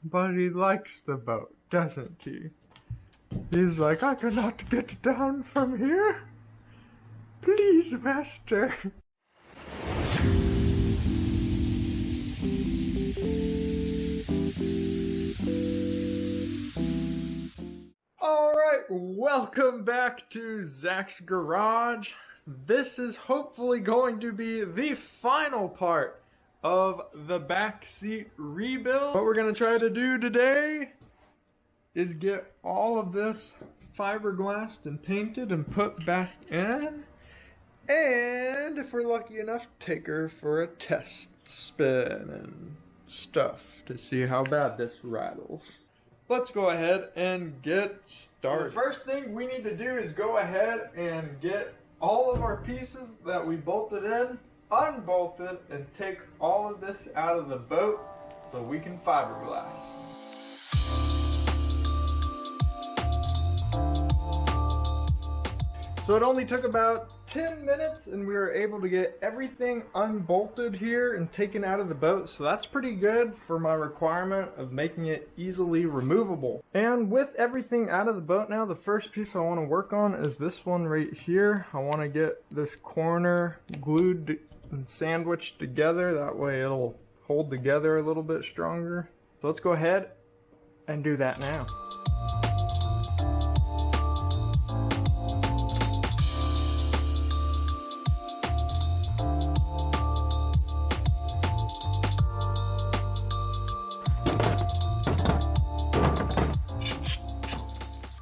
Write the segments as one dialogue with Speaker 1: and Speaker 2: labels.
Speaker 1: but he likes the boat, doesn't he? He's like, I cannot get down from here. Please, master. Alright, welcome back to Zach's Garage. This is hopefully going to be the final part of the backseat rebuild. What we're going to try to do today is get all of this fiberglassed and painted and put back in. And if we're lucky enough, take her for a test spin and stuff to see how bad this rattles. Let's go ahead and get started. The first thing we need to do is go ahead and get all of our pieces that we bolted in unbolted and take all of this out of the boat so we can fiberglass. So it only took about 10 minutes and we were able to get everything unbolted here and taken out of the boat, so that's pretty good for my requirement of making it easily removable. And with everything out of the boat now, the first piece I want to work on is this one right here. I want to get this corner glued and sandwiched together, that way it'll hold together a little bit stronger. So let's go ahead and do that now.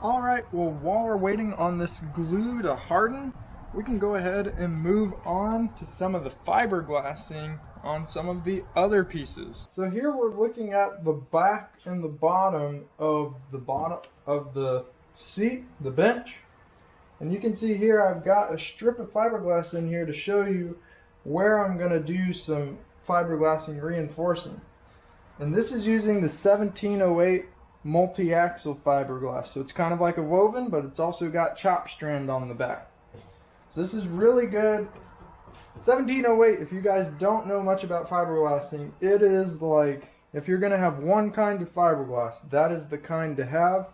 Speaker 1: Alright, well, while we're waiting on this glue to harden, we can go ahead and move on to some of the fiberglassing on some of the other pieces. So here we're looking at the back and the bottom of the seat, the bench. And you can see here I've got a strip of fiberglass in here to show you where I'm going to do some fiberglassing reinforcing. And this is using the 1708 multi-axle fiberglass. So it's kind of like a woven, but it's also got chop strand on the back. So this is really good. 1708, if you guys don't know much about fiberglassing, it is like, if you're going to have one kind of fiberglass, that is the kind to have.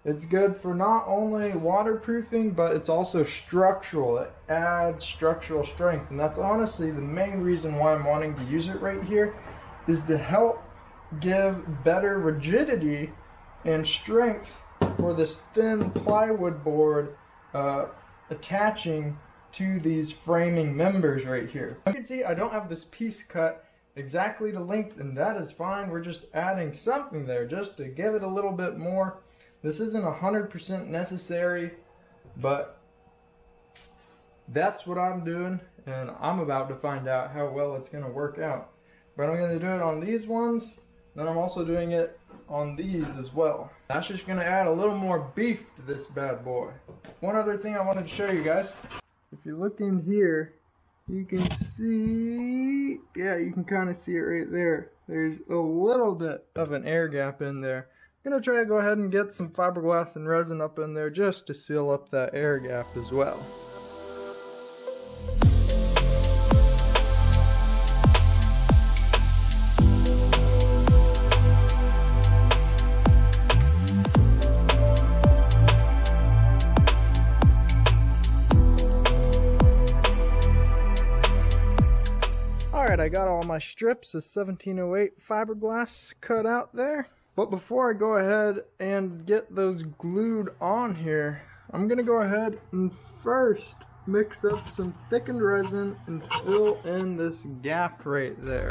Speaker 1: It's good for not only waterproofing, but it's also structural. It adds structural strength, and that's honestly the main reason why I'm wanting to use it right here, is to help give better rigidity and strength for this thin plywood board attaching to these framing members right here. You can see I don't have this piece cut exactly to length, and that is fine. We're just adding something there just to give it a little bit more. This isn't 100% necessary, but that's what I'm doing, and I'm about to find out how well it's going to work out. But I'm going to do it on these ones, then I'm also doing it on these as well. That's just going to add a little more beef to this bad boy. One other thing I wanted to show you guys. If you look in here, you can see, yeah, you can kind of see it right there. There's a little bit of an air gap in there. I'm going to try to go ahead and get some fiberglass and resin up in there just to seal up that air gap as well. Alright, I got all my strips of 1708 fiberglass cut out there. But before I go ahead and get those glued on here, I'm going to go ahead and first mix up some thickened resin and fill in this gap right there.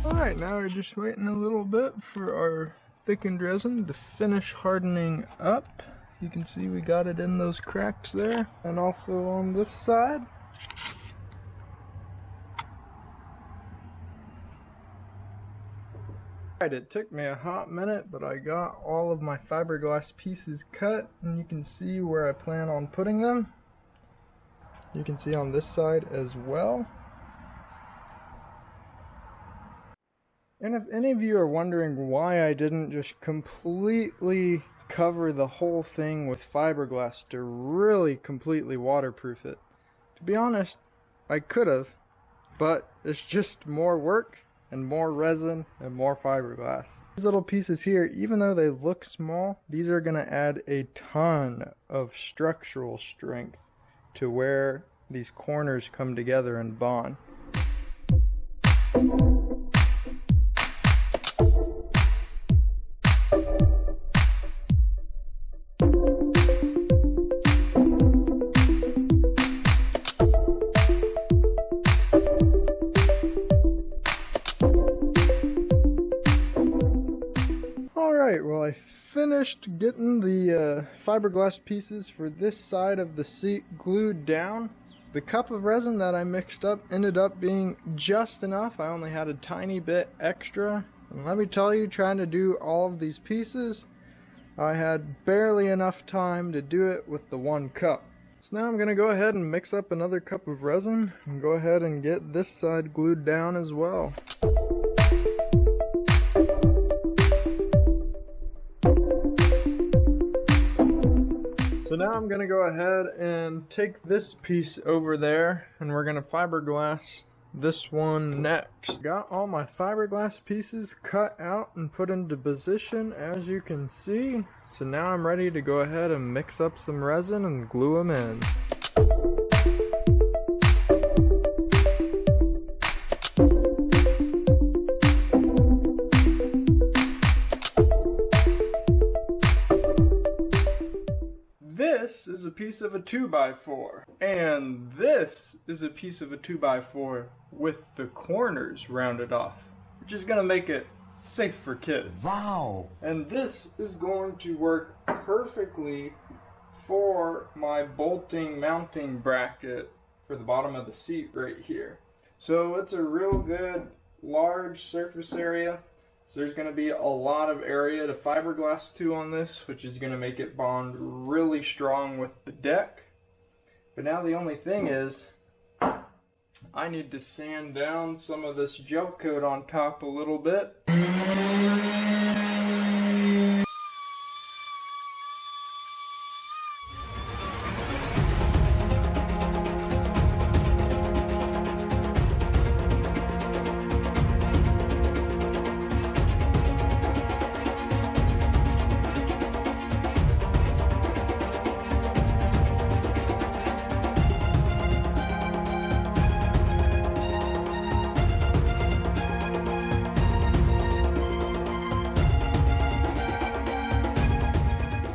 Speaker 1: Alright, now we're just waiting a little bit for our thickened resin to finish hardening up. You can see we got it in those cracks there, and also on this side. Alright, it took me a hot minute, but I got all of my fiberglass pieces cut, and you can see where I plan on putting them. You can see on this side as well. And if any of you are wondering why I didn't just completely cover the whole thing with fiberglass to really completely waterproof it. To be honest, I could have, but it's just more work and more resin and more fiberglass. These little pieces here, even though they look small, these are going to add a ton of structural strength to where these corners come together and bond. Alright, well, I finished getting the fiberglass pieces for this side of the seat glued down. The cup of resin that I mixed up ended up being just enough. I only had a tiny bit extra. And let me tell you, trying to do all of these pieces, I had barely enough time to do it with the one cup. So now I'm going to go ahead and mix up another cup of resin and go ahead and get this side glued down as well. So now I'm going to go ahead and take this piece over there and we're going to fiberglass this one next. Got all my fiberglass pieces cut out and put into position, as you can see. So now I'm ready to go ahead and mix up some resin and glue them in. This is a piece of a 2x4, and this is a piece of a 2x4 with the corners rounded off, which is going to make it safe for kids. Wow! And this is going to work perfectly for my bolting mounting bracket for the bottom of the seat right here. So it's a real good large surface area. So there's going to be a lot of area to fiberglass to on this, which is going to make it bond really strong with the deck. But now the only thing is, I need to sand down some of this gel coat on top a little bit.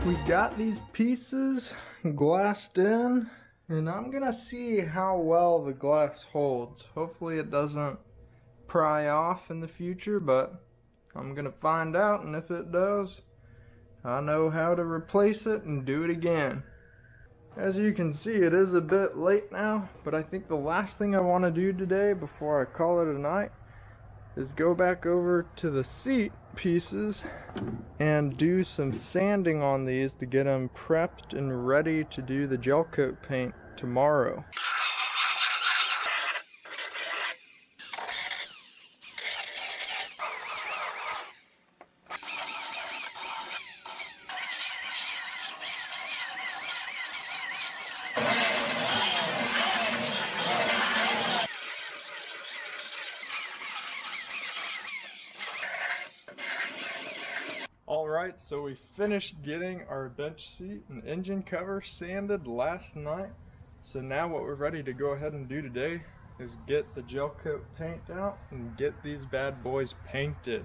Speaker 1: We got these pieces glassed in, and I'm gonna see how well the glass holds. Hopefully it doesn't pry off in the future, but I'm gonna find out, and if it does, I know how to replace it and do it again. As you can see, it is a bit late now, but I think the last thing I want to do today before I call it a night is go back over to the seat pieces and do some sanding on these to get them prepped and ready to do the gel coat paint tomorrow. Alright, so we finished getting our bench seat and engine cover sanded last night. So now what we're ready to go ahead and do today is get the gel coat paint out and get these bad boys painted.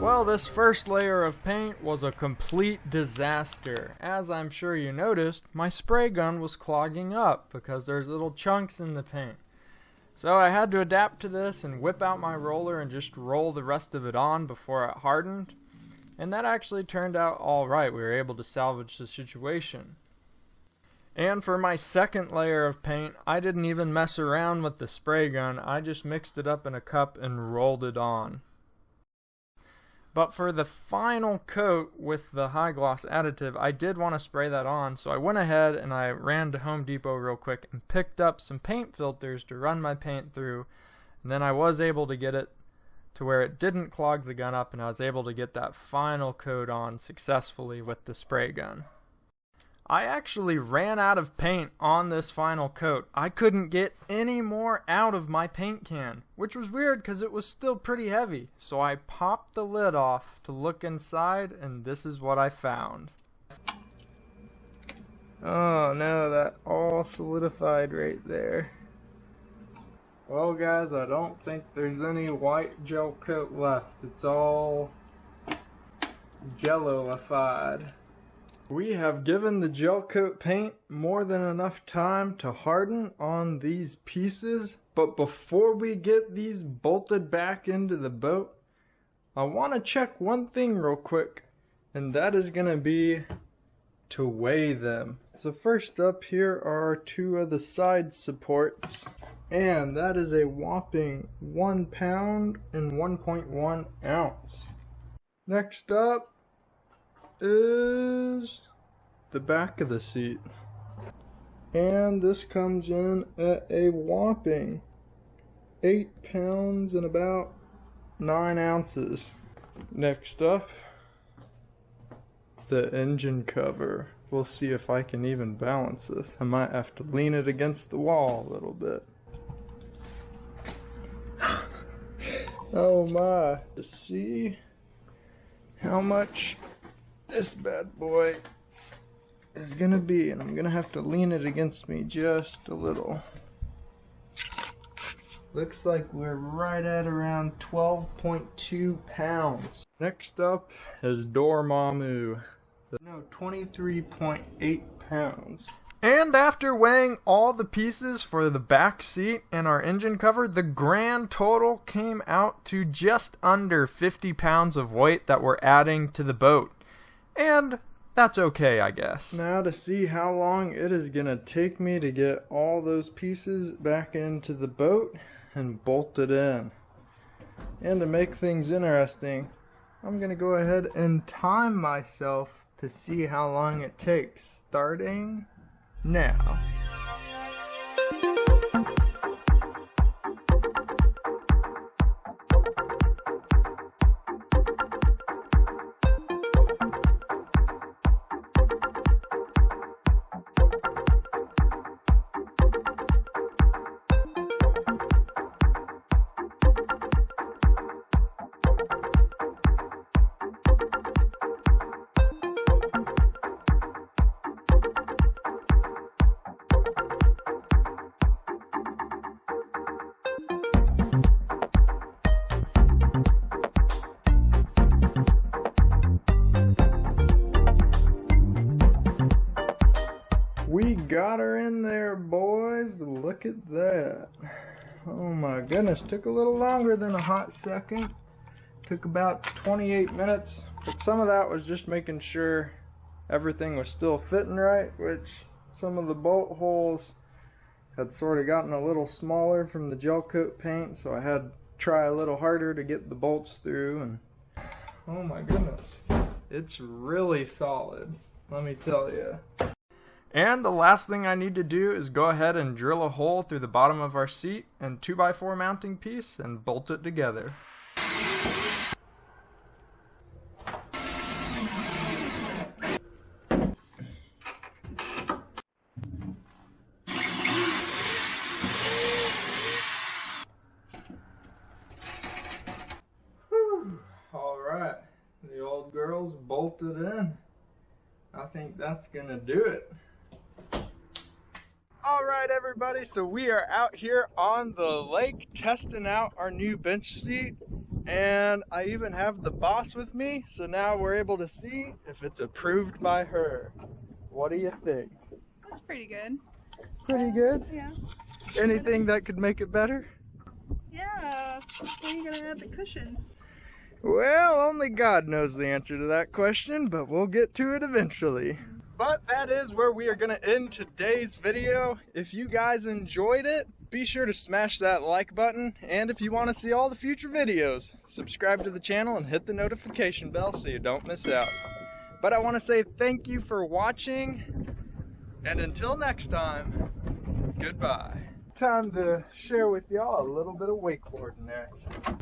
Speaker 1: Well, this first layer of paint was a complete disaster. As I'm sure you noticed, my spray gun was clogging up because there's little chunks in the paint. So I had to adapt to this and whip out my roller and just roll the rest of it on before it hardened. And that actually turned out alright. We were able to salvage the situation. And for my second layer of paint, I didn't even mess around with the spray gun. I just mixed it up in a cup and rolled it on. But for the final coat with the high gloss additive, I did want to spray that on, so I went ahead and I ran to Home Depot real quick and picked up some paint filters to run my paint through, and then I was able to get it to where it didn't clog the gun up, and I was able to get that final coat on successfully with the spray gun. I actually ran out of paint on this final coat. I couldn't get any more out of my paint can, which was weird because it was still pretty heavy. So I popped the lid off to look inside, and this is what I found. Oh no, that all solidified right there. Well guys, I don't think there's any white gel coat left. It's all jello-ified. We have given the gel coat paint more than enough time to harden on these pieces, but before we get these bolted back into the boat, I want to check one thing real quick, and that is going to be to weigh them. So first up here are two of the side supports, and that is a whopping 1 pound and 1.1 ounce. Next up is the back of the seat, and this comes in at a whopping 8 pounds and about 9 ounces. Next up, the engine cover. We'll see if I can even balance this. I might have to lean it against the wall a little bit. Oh my. Let's see how much this bad boy is gonna be, and I'm gonna have to lean it against me just a little. Looks like we're right at around 12.2 pounds. Next up is Dormammu. No, 23.8 pounds. And after weighing all the pieces for the back seat and our engine cover, the grand total came out to just under 50 pounds of weight that we're adding to the boat. And that's okay, I guess. Now to see how long it is gonna take me to get all those pieces back into the boat and bolt it in. And to make things interesting, I'm gonna go ahead and time myself to see how long it takes, starting now. We got her in there, boys. Look at that. Oh my goodness, took a little longer than a hot second. Took about 28 minutes, but some of that was just making sure everything was still fitting right, which some of the bolt holes had sort of gotten a little smaller from the gel coat paint, so I had to try a little harder to get the bolts through. And oh my goodness, it's really solid, let me tell you. And the last thing I need to do is go ahead and drill a hole through the bottom of our seat and 2x4 mounting piece and bolt it together. Alright, the old girl's bolted in. I think that's gonna do it. Alright everybody, so we are out here on the lake testing out our new bench seat, And I even have the boss with me, so now we're able to see if it's approved by her. What do you think?
Speaker 2: That's pretty good.
Speaker 1: Pretty good?
Speaker 2: Yeah.
Speaker 1: Anything that could make it better?
Speaker 2: Yeah. Where are you gonna add the cushions?
Speaker 1: Well, only God knows the answer to that question, but we'll get to it eventually. But that is where we are going to end today's video. If you guys enjoyed it, be sure to smash that like button. And if you want to see all the future videos, subscribe to the channel and hit the notification bell so you don't miss out. But I want to say thank you for watching. And until next time, goodbye. Time to share with y'all a little bit of wakeboarding action.